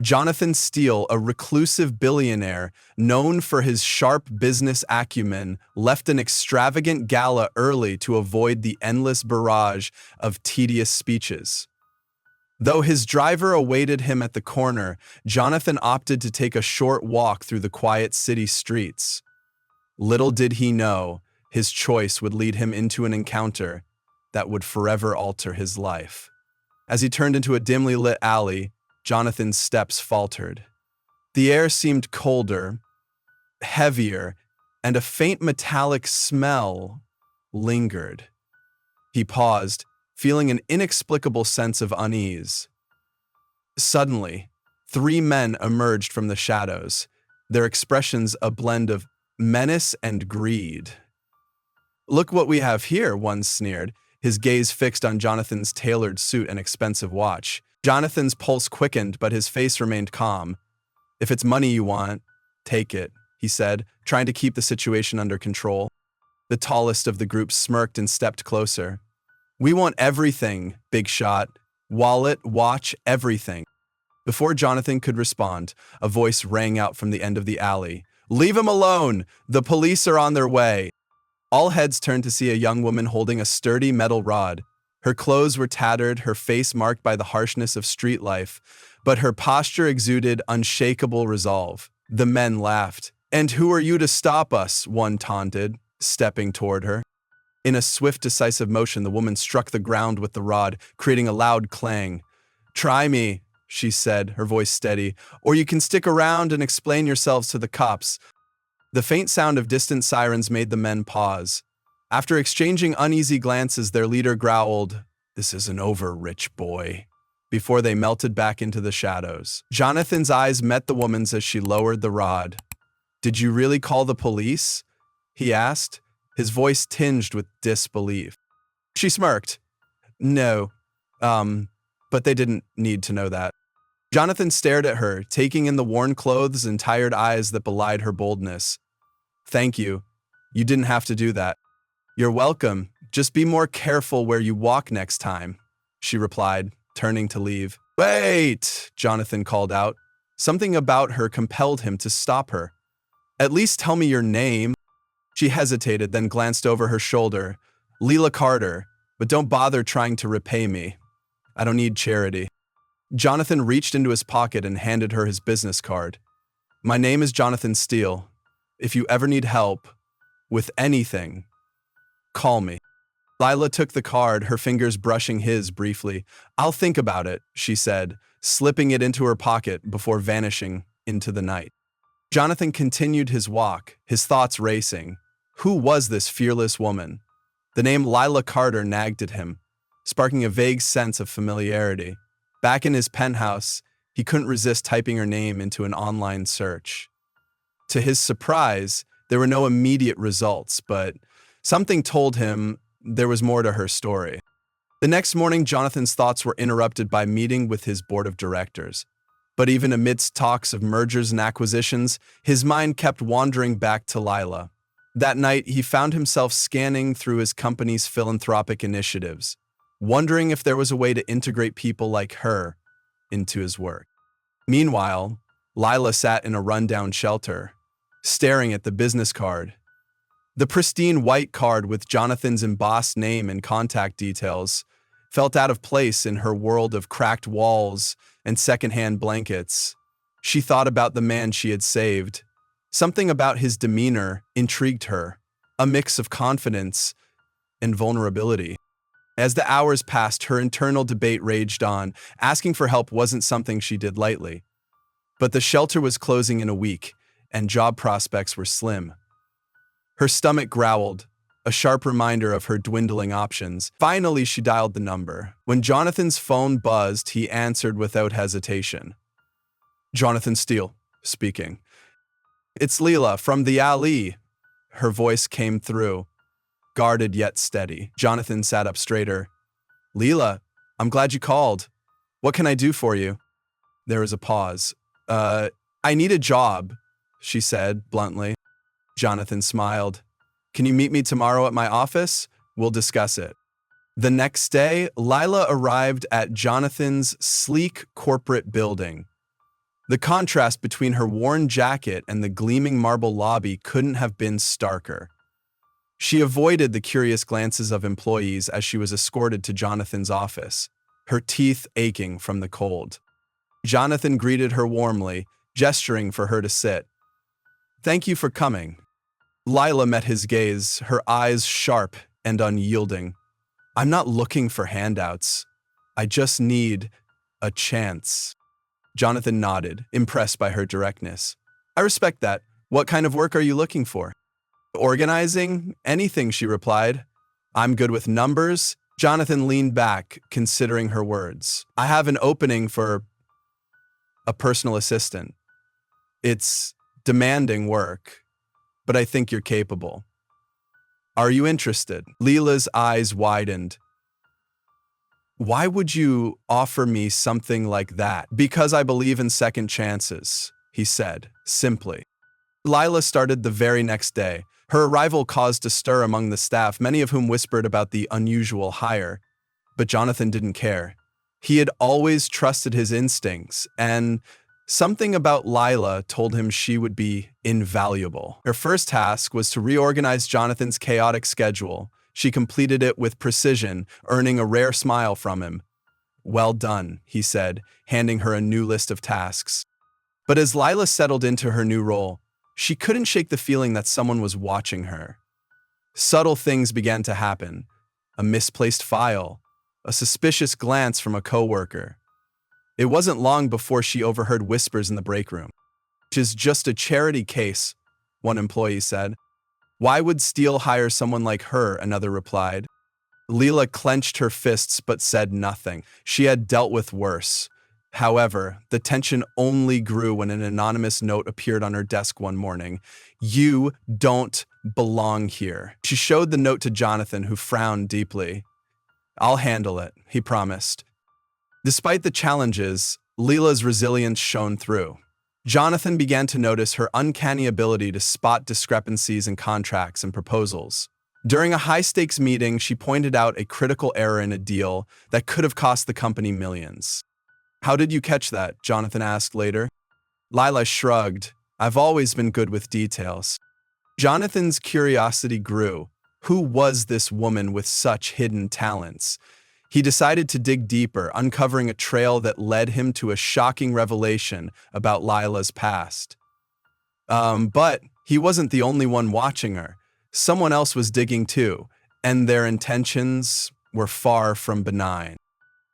Jonathan Steele, a reclusive billionaire known for his sharp business acumen, left an extravagant gala early to avoid the endless barrage of tedious speeches. Though his driver awaited him at the corner, Jonathan opted to take a short walk through the quiet city streets. Little did he know, his choice would lead him into an encounter that would forever alter his life. As he turned into a dimly lit alley, Jonathan's steps faltered. The air seemed colder, heavier, and a faint metallic smell lingered. He paused, feeling an inexplicable sense of unease. Suddenly, three men emerged from the shadows, their expressions a blend of menace and greed. "Look what we have here," one sneered, his gaze fixed on Jonathan's tailored suit and expensive watch. Jonathan's pulse quickened, but his face remained calm. "If it's money you want, take it," he said, trying to keep the situation under control. The tallest of the group smirked and stepped closer. "We want everything, big shot. Wallet, watch, everything." Before Jonathan could respond, a voice rang out from the end of the alley. "Leave him alone! The police are on their way!" All heads turned to see a young woman holding a sturdy metal rod. Her clothes were tattered, her face marked by the harshness of street life, but her posture exuded unshakable resolve. The men laughed. "And who are you to stop us?" one taunted, stepping toward her. In a swift, decisive motion, the woman struck the ground with the rod, creating a loud clang. "Try me," she said, her voice steady, "or you can stick around and explain yourselves to the cops." The faint sound of distant sirens made the men pause. After exchanging uneasy glances, their leader growled, "This isn't over, rich boy," before they melted back into the shadows. Jonathan's eyes met the woman's as she lowered the rod. "Did you really call the police?" he asked, his voice tinged with disbelief. She smirked. "No, but they didn't need to know that." Jonathan stared at her, taking in the worn clothes and tired eyes that belied her boldness. "Thank you. You didn't have to do that." "You're welcome. Just be more careful where you walk next time," she replied, turning to leave. "Wait!" Jonathan called out. Something about her compelled him to stop her. "At least tell me your name." She hesitated, then glanced over her shoulder. "Lila Carter, but don't bother trying to repay me. I don't need charity." Jonathan reached into his pocket and handed her his business card. "My name is Jonathan Steele. If you ever need help with anything, call me." Lila took the card, her fingers brushing his briefly. "I'll think about it," she said, slipping it into her pocket before vanishing into the night. Jonathan continued his walk, his thoughts racing. Who was this fearless woman? The name Lila Carter nagged at him, sparking a vague sense of familiarity. Back in his penthouse, he couldn't resist typing her name into an online search. To his surprise, there were no immediate results, but something told him there was more to her story. The next morning, Jonathan's thoughts were interrupted by meeting with his board of directors. But even amidst talks of mergers and acquisitions, his mind kept wandering back to Lila. That night, he found himself scanning through his company's philanthropic initiatives, wondering if there was a way to integrate people like her into his work. Meanwhile, Lila sat in a rundown shelter, staring at the business card. The pristine white card with Jonathan's embossed name and contact details felt out of place in her world of cracked walls and secondhand blankets. She thought about the man she had saved. Something about his demeanor intrigued her, a mix of confidence and vulnerability. As the hours passed, her internal debate raged on. Asking for help wasn't something she did lightly. But the shelter was closing in a week, and job prospects were slim. Her stomach growled, a sharp reminder of her dwindling options. Finally, she dialed the number. When Jonathan's phone buzzed, he answered without hesitation. "Jonathan Steele, speaking." "It's Lila from the alley." Her voice came through, guarded yet steady. Jonathan sat up straighter. "Lila, I'm glad you called. What can I do for you?" There was a pause. I need a job," she said bluntly. Jonathan smiled. "Can you meet me tomorrow at my office? We'll discuss it." The next day, Lila arrived at Jonathan's sleek corporate building. The contrast between her worn jacket and the gleaming marble lobby couldn't have been starker. She avoided the curious glances of employees as she was escorted to Jonathan's office, her teeth aching from the cold. Jonathan greeted her warmly, gesturing for her to sit. "Thank you for coming." Lila met his gaze, her eyes sharp and unyielding. "I'm not looking for handouts. I just need a chance." Jonathan nodded, impressed by her directness. "I respect that. What kind of work are you looking for?" "Organizing? Anything," she replied. "I'm good with numbers." Jonathan leaned back, considering her words. "I have an opening for a personal assistant. It's demanding work, but I think you're capable. Are you interested?" Lila's eyes widened. "Why would you offer me something like that?" "Because I believe in second chances," he said, simply. Lila started the very next day. Her arrival caused a stir among the staff, many of whom whispered about the unusual hire. But Jonathan didn't care. He had always trusted his instincts, and something about Lila told him she would be invaluable. Her first task was to reorganize Jonathan's chaotic schedule. She completed it with precision, earning a rare smile from him. "Well done," he said, handing her a new list of tasks. But as Lila settled into her new role, she couldn't shake the feeling that someone was watching her. Subtle things began to happen. A misplaced file, a suspicious glance from a coworker. It wasn't long before she overheard whispers in the break room. "Which is just a charity case," one employee said. "Why would Steele hire someone like her?" another replied. Lila clenched her fists but said nothing. She had dealt with worse. However, the tension only grew when an anonymous note appeared on her desk one morning. "You don't belong here." She showed the note to Jonathan, who frowned deeply. "I'll handle it," he promised. Despite the challenges, Lila's resilience shone through. Jonathan began to notice her uncanny ability to spot discrepancies in contracts and proposals. During a high-stakes meeting, she pointed out a critical error in a deal that could have cost the company millions. "How did you catch that?" Jonathan asked later. Lila shrugged. "I've always been good with details." Jonathan's curiosity grew. Who was this woman with such hidden talents? He decided to dig deeper, uncovering a trail that led him to a shocking revelation about Lila's past. But he wasn't the only one watching her. Someone else was digging too, and their intentions were far from benign.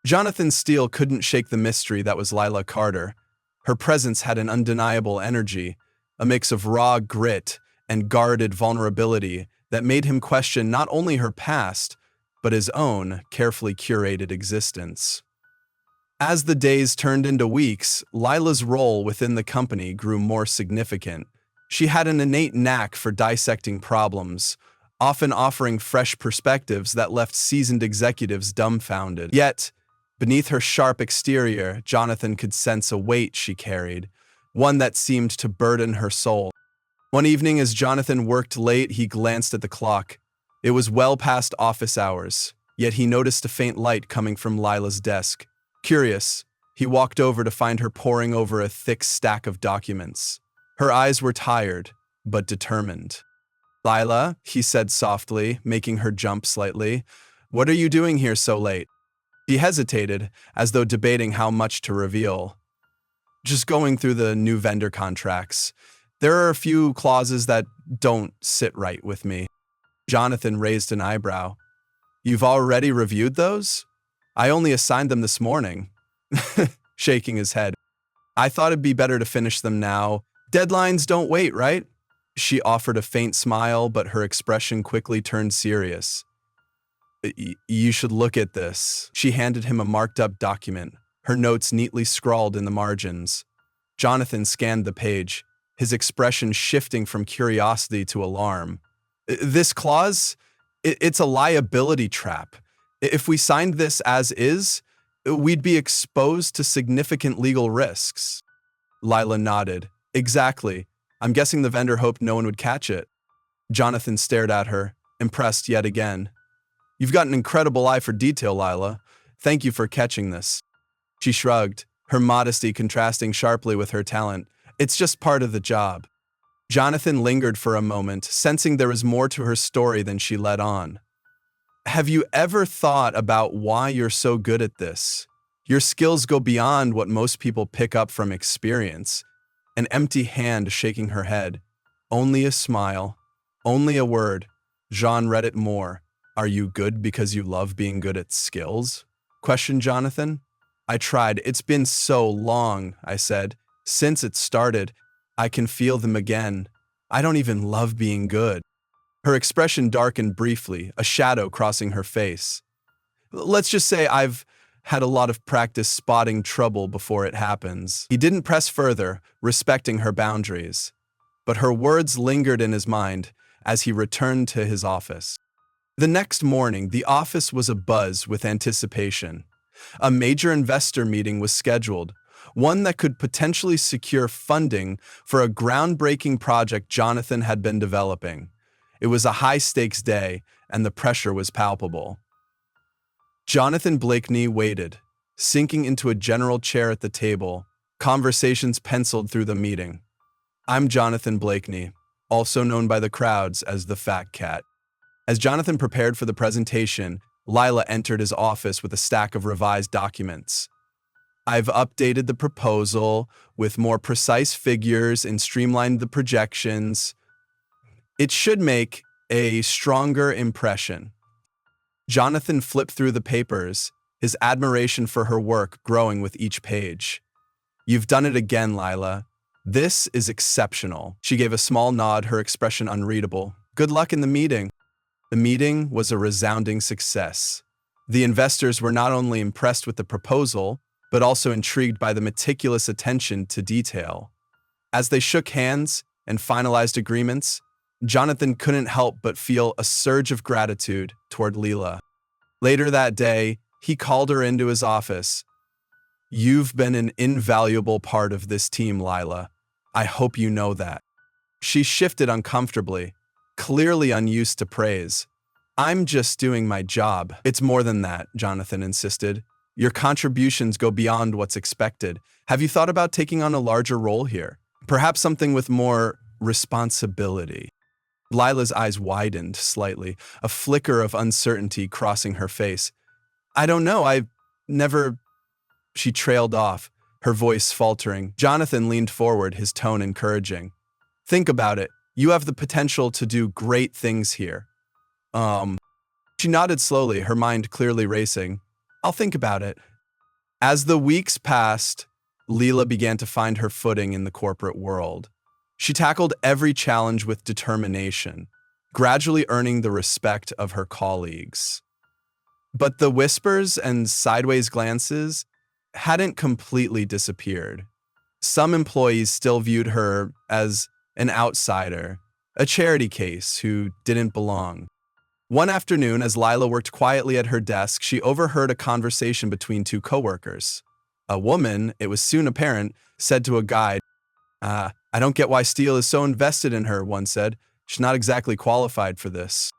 Jonathan Steele couldn't shake the mystery that was Lila Carter. Her presence had an undeniable energy, a mix of raw grit and guarded vulnerability that made him question not only her past, but his own carefully curated existence. As the days turned into weeks, Lila's role within the company grew more significant. She had an innate knack for dissecting problems, often offering fresh perspectives that left seasoned executives dumbfounded. Yet, beneath her sharp exterior, Jonathan could sense a weight she carried, one that seemed to burden her soul. One evening, as Jonathan worked late, he glanced at the clock. It was well past office hours, yet he noticed a faint light coming from Lila's desk. Curious, he walked over to find her poring over a thick stack of documents. Her eyes were tired, but determined. "Lila," he said softly, making her jump slightly, "what are you doing here so late?" She hesitated, as though debating how much to reveal. "Just going through the new vendor contracts. There are a few clauses that don't sit right with me." Jonathan raised an eyebrow. "You've already reviewed those? I only assigned them this morning." Shaking his head. "I thought it'd be better to finish them now. Deadlines don't wait, right?" She offered a faint smile, but her expression quickly turned serious. You should look at this." She handed him a marked-up document, her notes neatly scrawled in the margins. Jonathan scanned the page, his expression shifting from curiosity to alarm. "This clause? It's a liability trap. If we signed this as is, we'd be exposed to significant legal risks." Lila nodded. "Exactly. I'm guessing the vendor hoped no one would catch it." Jonathan stared at her, impressed yet again. "You've got an incredible eye for detail, Lila. Thank you for catching this." She shrugged. her modesty contrasting sharply with her talent. It's just part of the job. Jonathan lingered for a moment, sensing there was more to her story than she let on. Have you ever thought about why you're so good at this? Your skills go beyond what most people pick up from experience. An empty hand shaking her head. Only a smile. Only a word. Jean read it more. Are you good because you love being good at skills? Questioned Jonathan. I tried. It's been so long, I said. Since it started, I can feel them again. I don't even love being good. Her expression darkened briefly, a shadow crossing her face. Let's just say I've had a lot of practice spotting trouble before it happens. He didn't press further, respecting her boundaries. But her words lingered in his mind as he returned to his office. The next morning, the office was abuzz with anticipation. A major investor meeting was scheduled, one that could potentially secure funding for a groundbreaking project Jonathan had been developing. It was a high-stakes day, and the pressure was palpable. Jonathan Blakeney waited, sinking into a general chair at the table, conversations penciled through the meeting. I'm Jonathan Blakeney, also known by the crowds as the Fat Cat. As Jonathan prepared for the presentation, Lila entered his office with a stack of revised documents. I've updated the proposal with more precise figures and streamlined the projections. It should make a stronger impression. Jonathan flipped through the papers, his admiration for her work growing with each page. You've done it again, Lila. This is exceptional. She gave a small nod, her expression unreadable. Good luck in the meeting. The meeting was a resounding success. The investors were not only impressed with the proposal, but also intrigued by the meticulous attention to detail. As they shook hands and finalized agreements, Jonathan couldn't help but feel a surge of gratitude toward Lila. Later that day, he called her into his office. You've been an invaluable part of this team, Lila. I hope you know that. She shifted uncomfortably, clearly unused to praise. I'm just doing my job. It's more than that, Jonathan insisted. Your contributions go beyond what's expected. Have you thought about taking on a larger role here? Perhaps something with more responsibility. Lila's eyes widened slightly, a flicker of uncertainty crossing her face. I don't know, I've never... She trailed off, her voice faltering. Jonathan leaned forward, his tone encouraging. Think about it. You have the potential to do great things here. She nodded slowly, her mind clearly racing. I'll think about it. As the weeks passed, Lila began to find her footing in the corporate world. She tackled every challenge with determination, gradually earning the respect of her colleagues. But the whispers and sideways glances hadn't completely disappeared. Some employees still viewed her as an outsider, a charity case who didn't belong. One afternoon, as Lila worked quietly at her desk, she overheard a conversation between two coworkers. A woman, it was soon apparent, said to a guide, I don't get why Steele is so invested in her, one said. She's not exactly qualified for this.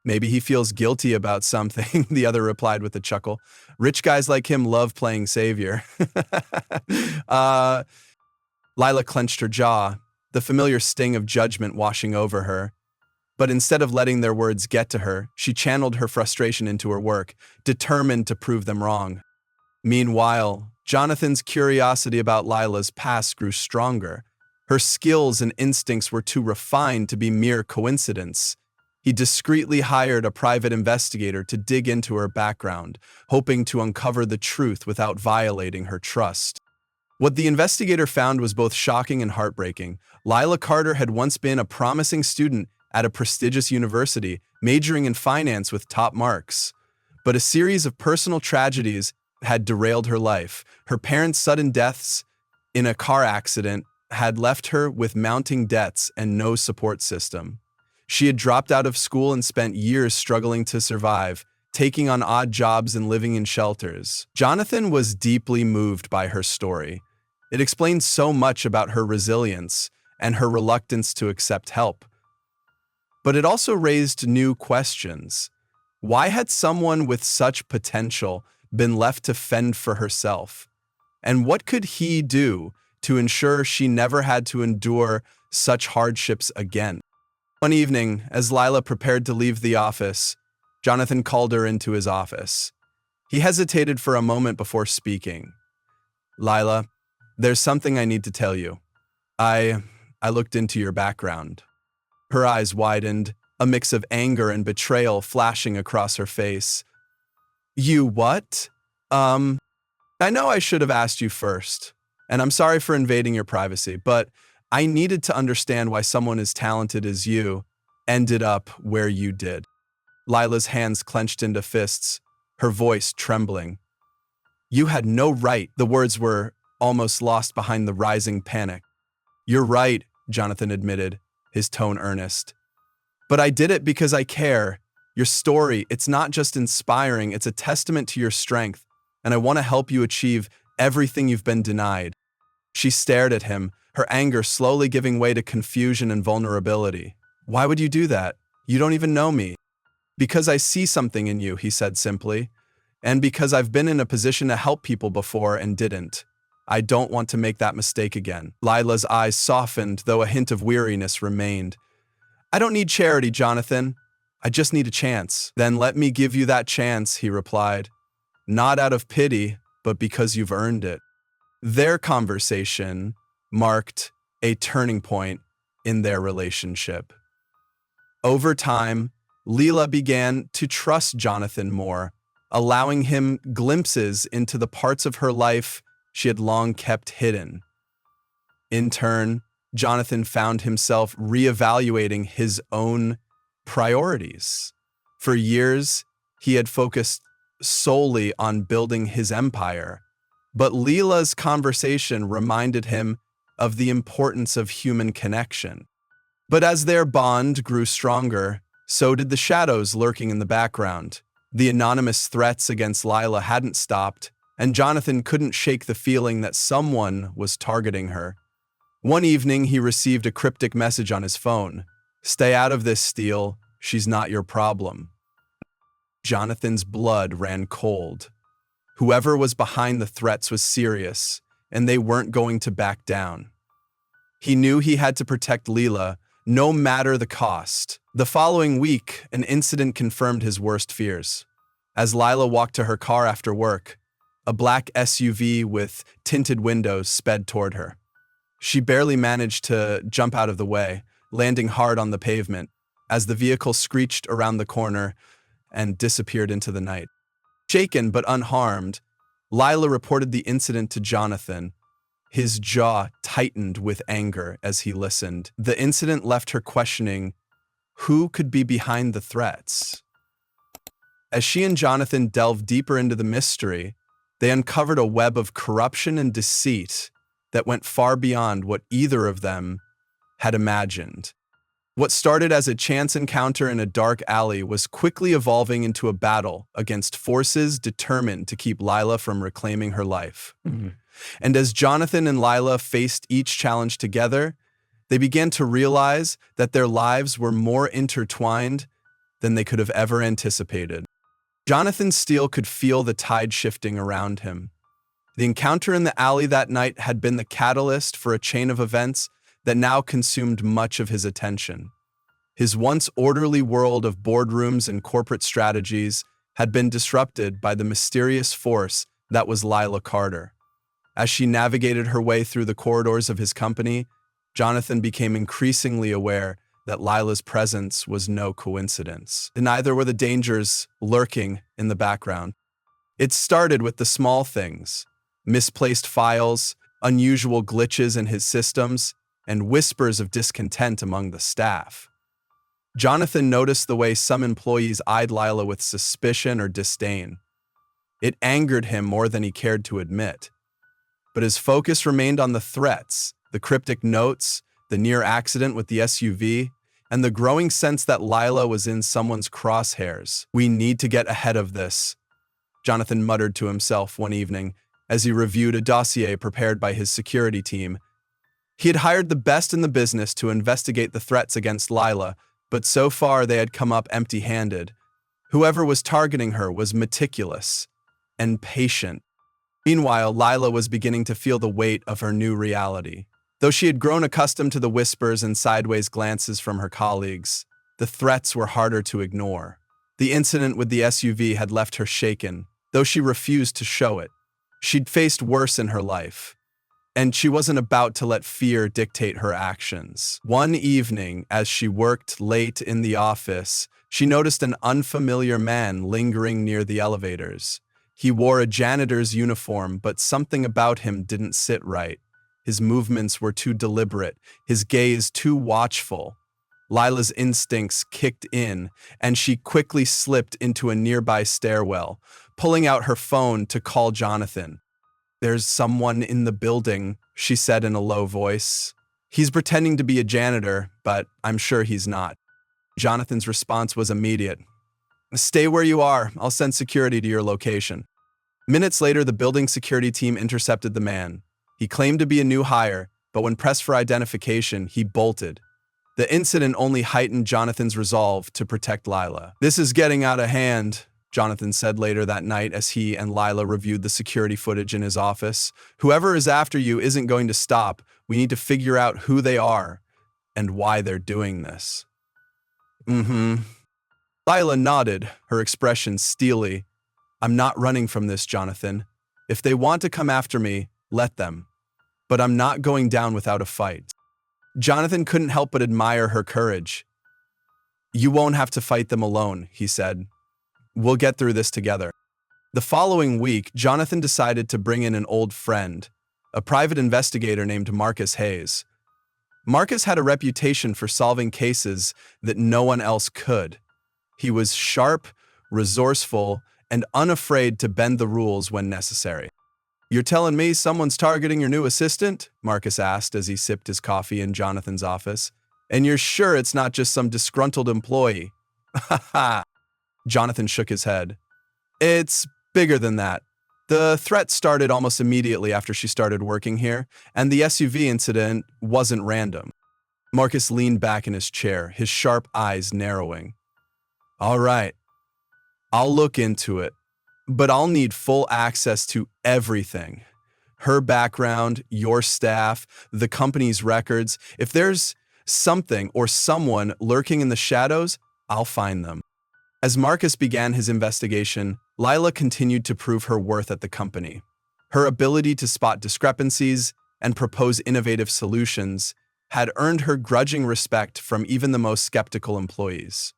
Maybe he feels guilty about something, the other replied with a chuckle. Rich guys like him love playing savior. Lila clenched her jaw, the familiar sting of judgment washing over her. But instead of letting their words get to her, she channeled her frustration into her work, determined to prove them wrong. Meanwhile, Jonathan's curiosity about Lila's past grew stronger. Her skills and instincts were too refined to be mere coincidence. He discreetly hired a private investigator to dig into her background, hoping to uncover the truth without violating her trust. What the investigator found was both shocking and heartbreaking. Lila Carter had once been a promising student at a prestigious university, majoring in finance with top marks. But a series of personal tragedies had derailed her life. Her parents' sudden deaths in a car accident had left her with mounting debts and no support system. She had dropped out of school and spent years struggling to survive, taking on odd jobs and living in shelters. Jonathan was deeply moved by her story. It explained so much about her resilience and her reluctance to accept help. But it also raised new questions. Why had someone with such potential been left to fend for herself? And what could he do to ensure she never had to endure such hardships again? One evening, as Lila prepared to leave the office, Jonathan called her into his office. He hesitated for a moment before speaking. Lila, there's something I need to tell you. I looked into your background. Her eyes widened, a mix of anger and betrayal flashing across her face. You what? I know I should have asked you first, and I'm sorry for invading your privacy, but I needed to understand why someone as talented as you ended up where you did. Lila's hands clenched into fists, her voice trembling. You had no right. The words were almost lost behind the rising panic. You're right, Jonathan admitted, his tone earnest. But I did it because I care. Your story, it's not just inspiring, it's a testament to your strength, and I want to help you achieve everything you've been denied. She stared at him, her anger slowly giving way to confusion and vulnerability. Why would you do that? You don't even know me. Because I see something in you, he said simply, and because I've been in a position to help people before and didn't. I don't want to make that mistake again. Lila's eyes softened, though a hint of weariness remained. I don't need charity, Jonathan. I just need a chance. Then let me give you that chance, he replied. Not out of pity, but because you've earned it. Their conversation marked a turning point in their relationship. Over time, Lila began to trust Jonathan more, allowing him glimpses into the parts of her life she had long kept hidden. In turn, Jonathan found himself reevaluating his own priorities. For years, he had focused solely on building his empire, but Lila's conversation reminded him of the importance of human connection. But as their bond grew stronger, so did the shadows lurking in the background. The anonymous threats against Lila hadn't stopped, and Jonathan couldn't shake the feeling that someone was targeting her. One evening, he received a cryptic message on his phone. Stay out of this, Steele. She's not your problem. Jonathan's blood ran cold. Whoever was behind the threats was serious, and they weren't going to back down. He knew he had to protect Lila, no matter the cost. The following week, an incident confirmed his worst fears. As Lila walked to her car after work, a black SUV with tinted windows sped toward her. She barely managed to jump out of the way, landing hard on the pavement, as the vehicle screeched around the corner and disappeared into the night. Shaken but unharmed, Lila reported the incident to Jonathan. His jaw tightened with anger as he listened. The incident left her questioning who could be behind the threats. As she and Jonathan delved deeper into the mystery, they uncovered a web of corruption and deceit that went far beyond what either of them had imagined. What started as a chance encounter in a dark alley was quickly evolving into a battle against forces determined to keep Lila from reclaiming her life. And as Jonathan and Lila faced each challenge together, they began to realize that their lives were more intertwined than they could have ever anticipated. Jonathan Steele could feel the tide shifting around him. The encounter in the alley that night had been the catalyst for a chain of events that now consumed much of his attention. His once orderly world of boardrooms and corporate strategies had been disrupted by the mysterious force that was Lila Carter. As she navigated her way through the corridors of his company, Jonathan became increasingly aware that Lila's presence was no coincidence. Neither were the dangers lurking in the background. It started with the small things: misplaced files, unusual glitches in his systems, and whispers of discontent among the staff. Jonathan noticed the way some employees eyed Lila with suspicion or disdain. It angered him more than he cared to admit. But his focus remained on the threats, the cryptic notes, the near accident with the SUV, and the growing sense that Lila was in someone's crosshairs. We need to get ahead of this, Jonathan muttered to himself one evening as he reviewed a dossier prepared by his security team. He had hired the best in the business to investigate the threats against Lila, but so far they had come up empty-handed. Whoever was targeting her was meticulous and patient. Meanwhile, Lila was beginning to feel the weight of her new reality. Though she had grown accustomed to the whispers and sideways glances from her colleagues, the threats were harder to ignore. The incident with the SUV had left her shaken, though she refused to show it. She'd faced worse in her life, and she wasn't about to let fear dictate her actions. One evening, as she worked late in the office, she noticed an unfamiliar man lingering near the elevators. He wore a janitor's uniform, but something about him didn't sit right. His movements were too deliberate, his gaze too watchful. Lila's instincts kicked in, and she quickly slipped into a nearby stairwell, pulling out her phone to call Jonathan. "There's someone in the building," she said in a low voice. "He's pretending to be a janitor, but I'm sure he's not." Jonathan's response was immediate. "Stay where you are. I'll send security to your location." Minutes later, the building security team intercepted the man. He claimed to be a new hire, but when pressed for identification, he bolted. The incident only heightened Jonathan's resolve to protect Lila. "This is getting out of hand," Jonathan said later that night as he and Lila reviewed the security footage in his office. "Whoever is after you isn't going to stop. We need to figure out who they are and why they're doing this." Lila nodded, her expression steely. "I'm not running from this, Jonathan. If they want to come after me, let them. But I'm not going down without a fight." Jonathan couldn't help but admire her courage. "You won't have to fight them alone," he said. "We'll get through this together." The following week, Jonathan decided to bring in an old friend, a private investigator named Marcus Hayes. Marcus had a reputation for solving cases that no one else could. He was sharp, resourceful, and unafraid to bend the rules when necessary. "You're telling me someone's targeting your new assistant?" Marcus asked as he sipped his coffee in Jonathan's office. "And you're sure it's not just some disgruntled employee?" "Ha ha." Jonathan shook his head. "It's bigger than that. The threat started almost immediately after she started working here, and the SUV incident wasn't random." Marcus leaned back in his chair, his sharp eyes narrowing. "All right, I'll look into it. But I'll need full access to everything. Her background, your staff, the company's records. If there's something or someone lurking in the shadows, I'll find them." As Marcus began his investigation, Lila continued to prove her worth at the company. Her ability to spot discrepancies and propose innovative solutions had earned her grudging respect from even the most skeptical employees.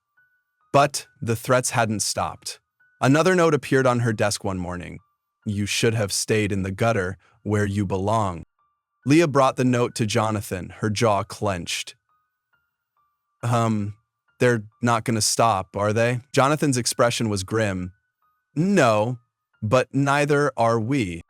But the threats hadn't stopped. Another note appeared on her desk one morning. "You should have stayed in the gutter where you belong." Leah brought the note to Jonathan, her jaw clenched. They're not going to stop, are they?" Jonathan's expression was grim. "No, but neither are we."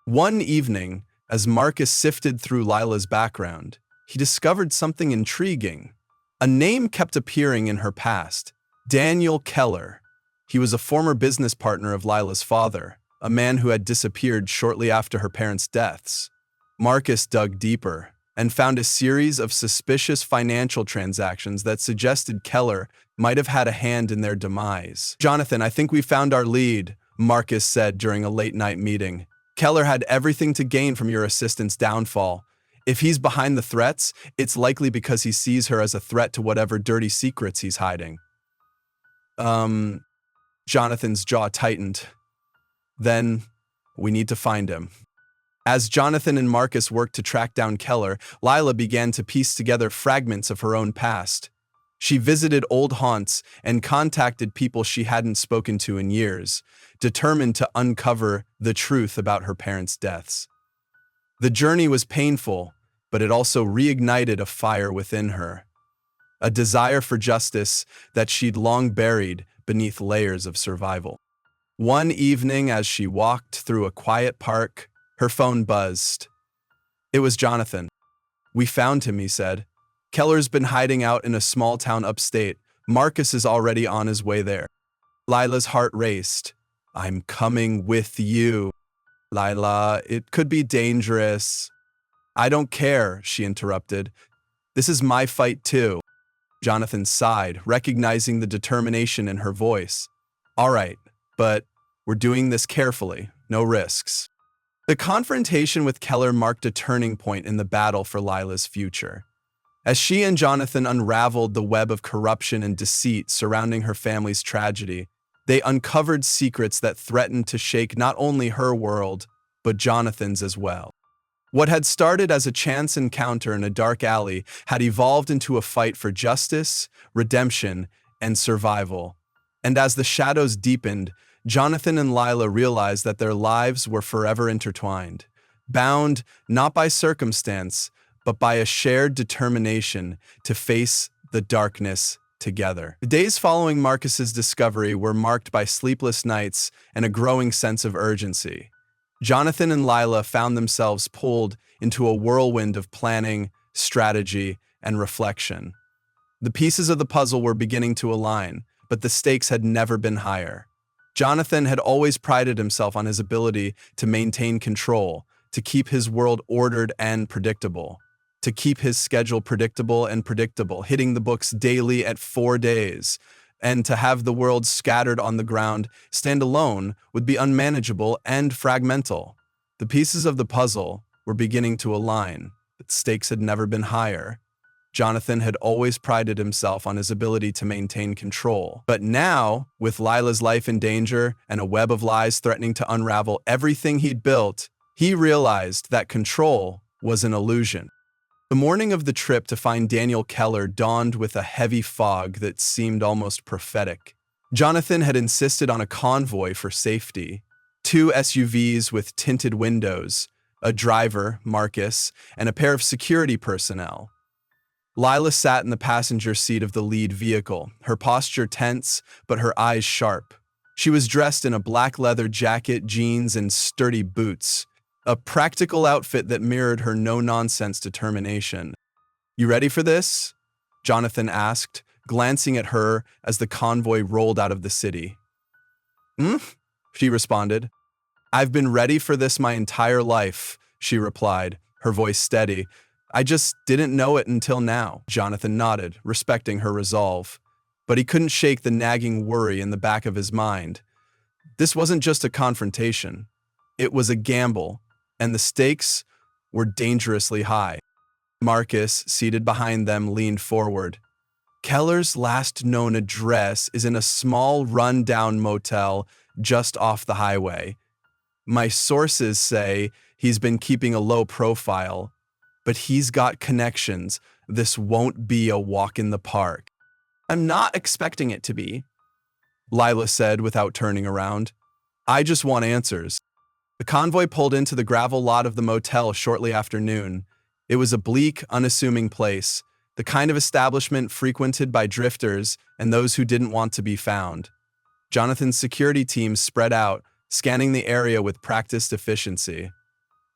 One evening, as Marcus sifted through Lila's background, he discovered something intriguing. A name kept appearing in her past: Daniel Keller. He was a former business partner of Lila's father, a man who had disappeared shortly after her parents' deaths. Marcus dug deeper and found a series of suspicious financial transactions that suggested Keller might have had a hand in their demise. "Jonathan, I think we found our lead," Marcus said during a late-night meeting. "Keller had everything to gain from your assistant's downfall. If he's behind the threats, it's likely because he sees her as a threat to whatever dirty secrets he's hiding." Jonathan's jaw tightened. "Then we need to find him." As Jonathan and Marcus worked to track down Keller, Lila began to piece together fragments of her own past. She visited old haunts and contacted people she hadn't spoken to in years, determined to uncover the truth about her parents' deaths. The journey was painful, but it also reignited a fire within her, a desire for justice that she'd long buried beneath layers of survival. One evening, as she walked through a quiet park, her phone buzzed. It was Jonathan. "We found him," he said. "Keller's been hiding out in a small town upstate. Marcus is already on his way there." Lila's heart raced. "I'm coming with you." "Lila, it could be dangerous." "I don't care," she interrupted. "This is my fight too." Jonathan sighed, recognizing the determination in her voice. "All right, but we're doing this carefully, no risks." The confrontation with Keller marked a turning point in the battle for Lila's future. As she and Jonathan unraveled the web of corruption and deceit surrounding her family's tragedy, they uncovered secrets that threatened to shake not only her world, but Jonathan's as well. What had started as a chance encounter in a dark alley had evolved into a fight for justice, redemption, and survival. And as the shadows deepened, Jonathan and Lila realized that their lives were forever intertwined, bound not by circumstance, but by a shared determination to face the darkness together. The days following Marcus's discovery were marked by sleepless nights and a growing sense of urgency. Jonathan and Lila found themselves pulled into a whirlwind of planning, strategy, and reflection. The pieces of the puzzle were beginning to align, but the stakes had never been higher. Jonathan had always prided himself on his ability to maintain control, to keep his world ordered and predictable, to keep his schedule predictable and predictable, hitting the books daily at 4 days, and to have the world scattered on the ground stand alone would be unmanageable and fragmental. The pieces of the puzzle were beginning to align, but stakes had never been higher. Jonathan had always prided himself on his ability to maintain control. But now, with Lila's life in danger and a web of lies threatening to unravel everything he'd built, he realized that control was an illusion. The morning of the trip to find Daniel Keller dawned with a heavy fog that seemed almost prophetic. Jonathan had insisted on a convoy for safety, 2 SUVs with tinted windows, a driver, Marcus, and a pair of security personnel. Lila sat in the passenger seat of the lead vehicle, her posture tense, but her eyes sharp. She was dressed in a black leather jacket, jeans, and sturdy boots, a practical outfit that mirrored her no-nonsense determination. "You ready for this?" Jonathan asked, glancing at her as the convoy rolled out of the city. "Hmm?" she responded. "I've been ready for this my entire life," she replied, her voice steady. "I just didn't know it until now." Jonathan nodded, respecting her resolve. But he couldn't shake the nagging worry in the back of his mind. This wasn't just a confrontation. It was a gamble, and the stakes were dangerously high. Marcus, seated behind them, leaned forward. "Keller's last known address is in a small, run-down motel just off the highway. My sources say he's been keeping a low profile, but he's got connections. This won't be a walk in the park." "I'm not expecting it to be," Lila said without turning around. "I just want answers." The convoy pulled into the gravel lot of the motel shortly after noon. It was a bleak, unassuming place, the kind of establishment frequented by drifters and those who didn't want to be found. Jonathan's security team spread out, scanning the area with practiced efficiency.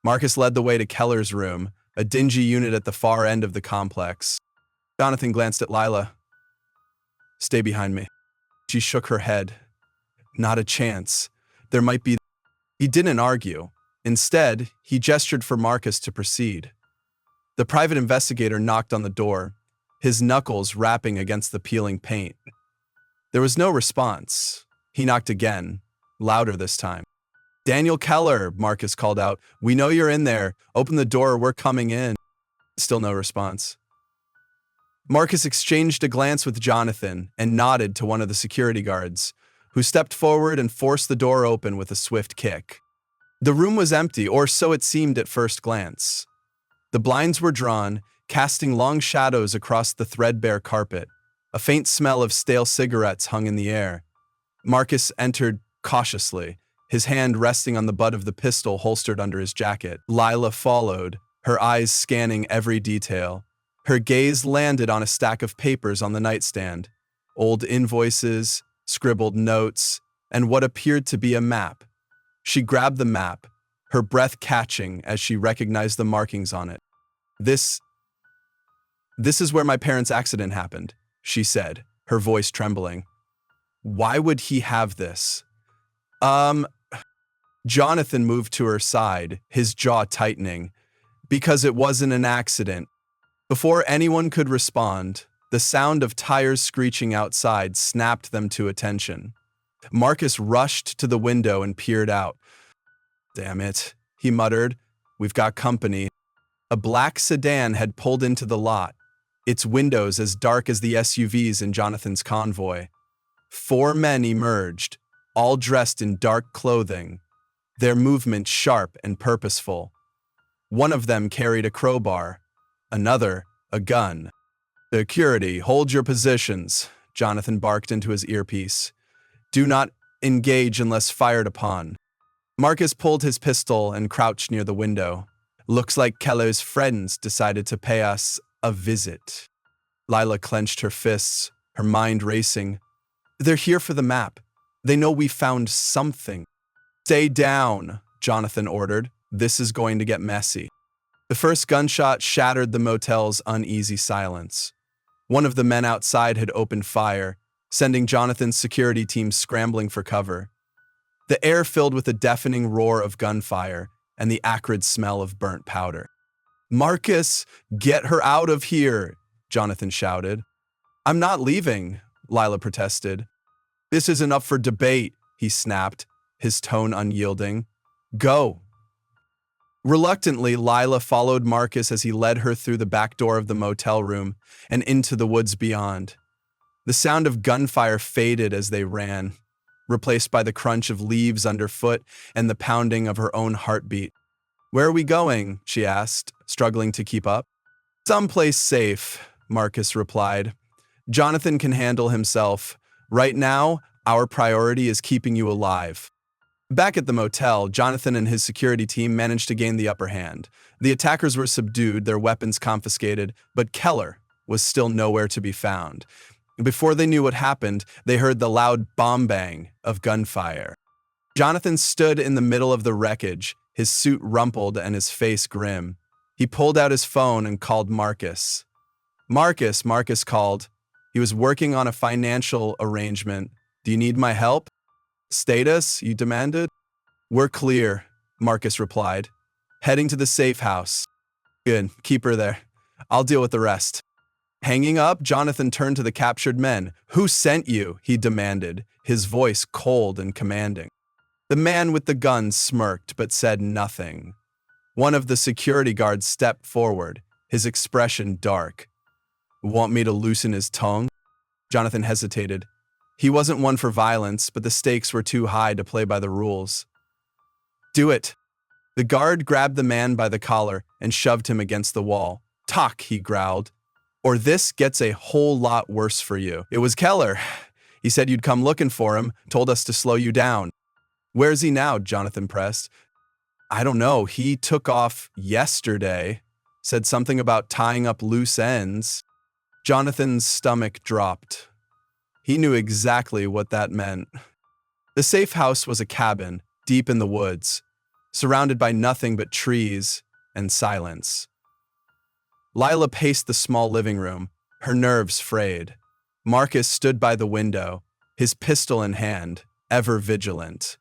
Marcus led the way to Keller's room, a dingy unit at the far end of the complex. Jonathan glanced at Lila. "Stay behind me." She shook her head. "Not a chance. There might be..." He didn't argue. Instead, he gestured for Marcus to proceed. The private investigator knocked on the door, his knuckles rapping against the peeling paint. There was no response. He knocked again, louder this time. "Daniel Keller," Marcus called out. "We know you're in there. Open the door or we're coming in." Still no response. Marcus exchanged a glance with Jonathan and nodded to one of the security guards, who stepped forward and forced the door open with a swift kick. The room was empty, or so it seemed at first glance. The blinds were drawn, casting long shadows across the threadbare carpet. A faint smell of stale cigarettes hung in the air. Marcus entered cautiously, his hand resting on the butt of the pistol holstered under his jacket. Lila followed, her eyes scanning every detail. Her gaze landed on a stack of papers on the nightstand, old invoices, scribbled notes, and what appeared to be a map. She grabbed the map, her breath catching as she recognized the markings on it. This is where my parents' accident happened," she said, her voice trembling. "Why would he have this?" Jonathan moved to her side, his jaw tightening. "Because it wasn't an accident." Before anyone could respond, the sound of tires screeching outside snapped them to attention. Marcus rushed to the window and peered out. "Damn it," he muttered. "We've got company." A black sedan had pulled into the lot, its windows as dark as the SUVs in Jonathan's convoy. 4 men emerged, all dressed in dark clothing, their movements sharp and purposeful. One of them carried a crowbar, another a gun. "Security, hold your positions," Jonathan barked into his earpiece. "Do not engage unless fired upon." Marcus pulled his pistol and crouched near the window. "Looks like Keller's friends decided to pay us a visit." Lila clenched her fists, her mind racing. "They're here for the map. They know we found something." "Stay down," Jonathan ordered. "This is going to get messy." The first gunshot shattered the motel's uneasy silence. One of the men outside had opened fire, sending Jonathan's security team scrambling for cover. The air filled with a deafening roar of gunfire and the acrid smell of burnt powder. "Marcus, get her out of here," Jonathan shouted. "I'm not leaving," Lila protested. "This isn't up for debate," he snapped, his tone unyielding. "Go." Reluctantly, Lila followed Marcus as he led her through the back door of the motel room and into the woods beyond. The sound of gunfire faded as they ran, replaced by the crunch of leaves underfoot and the pounding of her own heartbeat. "Where are we going?" she asked, struggling to keep up. "Someplace safe," Marcus replied. "Jonathan can handle himself. Right now, our priority is keeping you alive." Back at the motel, Jonathan and his security team managed to gain the upper hand. The attackers were subdued, their weapons confiscated, but Keller was still nowhere to be found. Before they knew what happened, they heard the loud bomb bang of gunfire. Jonathan stood in the middle of the wreckage, his suit rumpled and his face grim. He pulled out his phone and called Marcus. Marcus called. He was working on a financial arrangement. "Do you need my help?" "Status?" he demanded. "We're clear," Marcus replied. "Heading to the safe house." "Good, keep her there. I'll deal with the rest." Hanging up, Jonathan turned to the captured men. "Who sent you?" he demanded, his voice cold and commanding. The man with the gun smirked but said nothing. One of the security guards stepped forward, his expression dark. "Want me to loosen his tongue?" Jonathan hesitated. He wasn't one for violence, but the stakes were too high to play by the rules. "Do it." The guard grabbed the man by the collar and shoved him against the wall. "Talk," he growled, "or this gets a whole lot worse for you." "It was Keller. He said you'd come looking for him, told us to slow you down." "Where's he now?" Jonathan pressed. "I don't know. He took off yesterday. Said something about tying up loose ends." Jonathan's stomach dropped. He knew exactly what that meant. The safe house was a cabin, deep in the woods, surrounded by nothing but trees and silence. Lila paced the small living room, her nerves frayed. Marcus stood by the window, his pistol in hand, ever vigilant.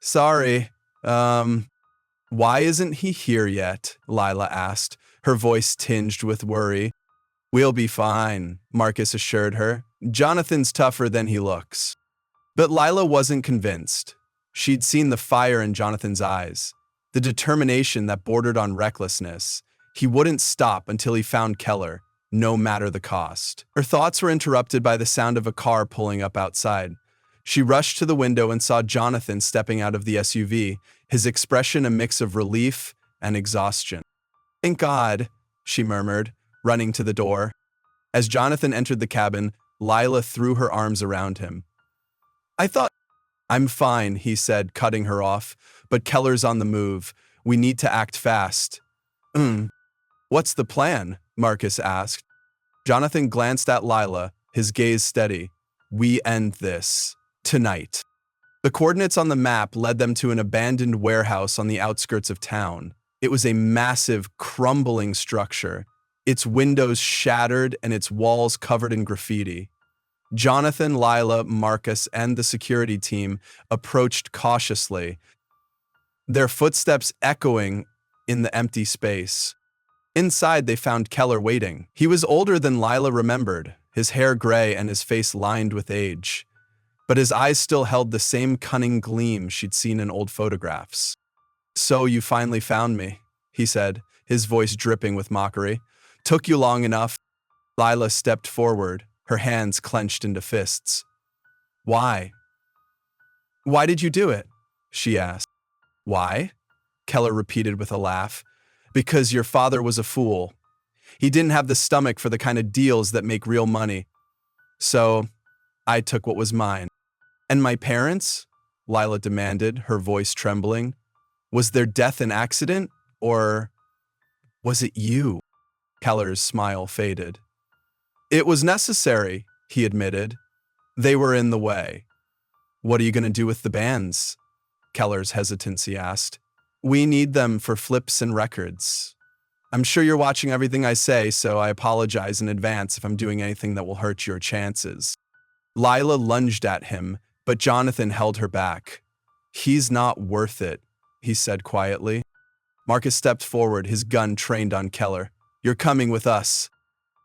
Sorry, why isn't he here yet?" Lila asked, her voice tinged with worry. "We'll be fine," Marcus assured her. "Jonathan's tougher than he looks." But Lila wasn't convinced. She'd seen the fire in Jonathan's eyes, the determination that bordered on recklessness. He wouldn't stop until he found Keller, no matter the cost. Her thoughts were interrupted by the sound of a car pulling up outside. She rushed to the window and saw Jonathan stepping out of the SUV, his expression a mix of relief and exhaustion. "Thank God," she murmured, running to the door. As Jonathan entered the cabin, Lila threw her arms around him. "I'm fine," he said, cutting her off, "but Keller's on the move. We need to act fast." "What's the plan?" Marcus asked. Jonathan glanced at Lila, his gaze steady. "We end this. Tonight." The coordinates on the map led them to an abandoned warehouse on the outskirts of town. It was a massive, crumbling structure, its windows shattered and its walls covered in graffiti. Jonathan, Lila, Marcus, and the security team approached cautiously, their footsteps echoing in the empty space. Inside, they found Keller waiting. He was older than Lila remembered, his hair gray and his face lined with age. but his eyes still held the same cunning gleam she'd seen in old photographs. "So you finally found me," he said, his voice dripping with mockery. "Took you long enough." Lila stepped forward, her hands clenched into fists. "Why? Why did you do it?" she asked. "Why?" Keller repeated with a laugh. "Because your father was a fool. He didn't have the stomach for the kind of deals that make real money. So, I took what was mine." "And my parents?" Lila demanded, her voice trembling. "Was their death an accident? Or was it you?" Keller's smile faded. "It was necessary," he admitted. "They were in the way." "What are you going to do with the bands?" Keller's hesitancy asked. "We need them for flips and records. I'm sure you're watching everything I say, so I apologize in advance if I'm doing anything that will hurt your chances." Lila lunged at him, but Jonathan held her back. "He's not worth it," he said quietly. Marcus stepped forward, his gun trained on Keller. "You're coming with us."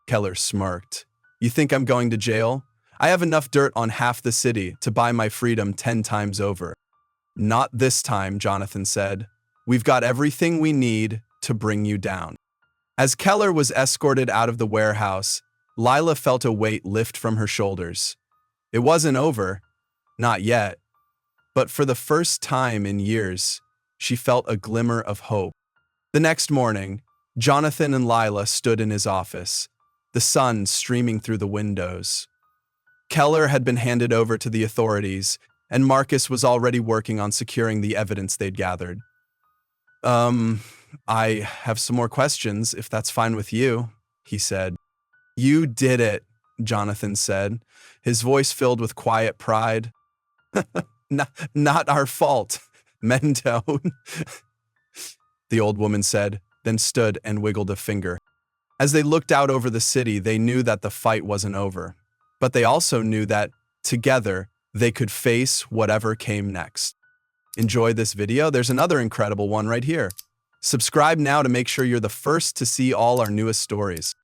Keller smirked. "You think I'm going to jail? I have enough dirt on half the city to buy my freedom 10 times over." "Not this time," Jonathan said. "We've got everything we need to bring you down." As Keller was escorted out of the warehouse, Lila felt a weight lift from her shoulders. It wasn't over, not yet, but for the first time in years, she felt a glimmer of hope. The next morning, Jonathan and Lila stood in his office, the sun streaming through the windows. Keller had been handed over to the authorities, and Marcus was already working on securing the evidence they'd gathered. "I have some more questions, if that's fine with you," he said. "You did it," Jonathan said, his voice filled with quiet pride. Not our fault, Mento," the old woman said, then stood and wiggled a finger. As they looked out over the city, they knew that the fight wasn't over. But they also knew that, together, they could face whatever came next. Enjoy this video? There's another incredible one right here. Subscribe now to make sure you're the first to see all our newest stories.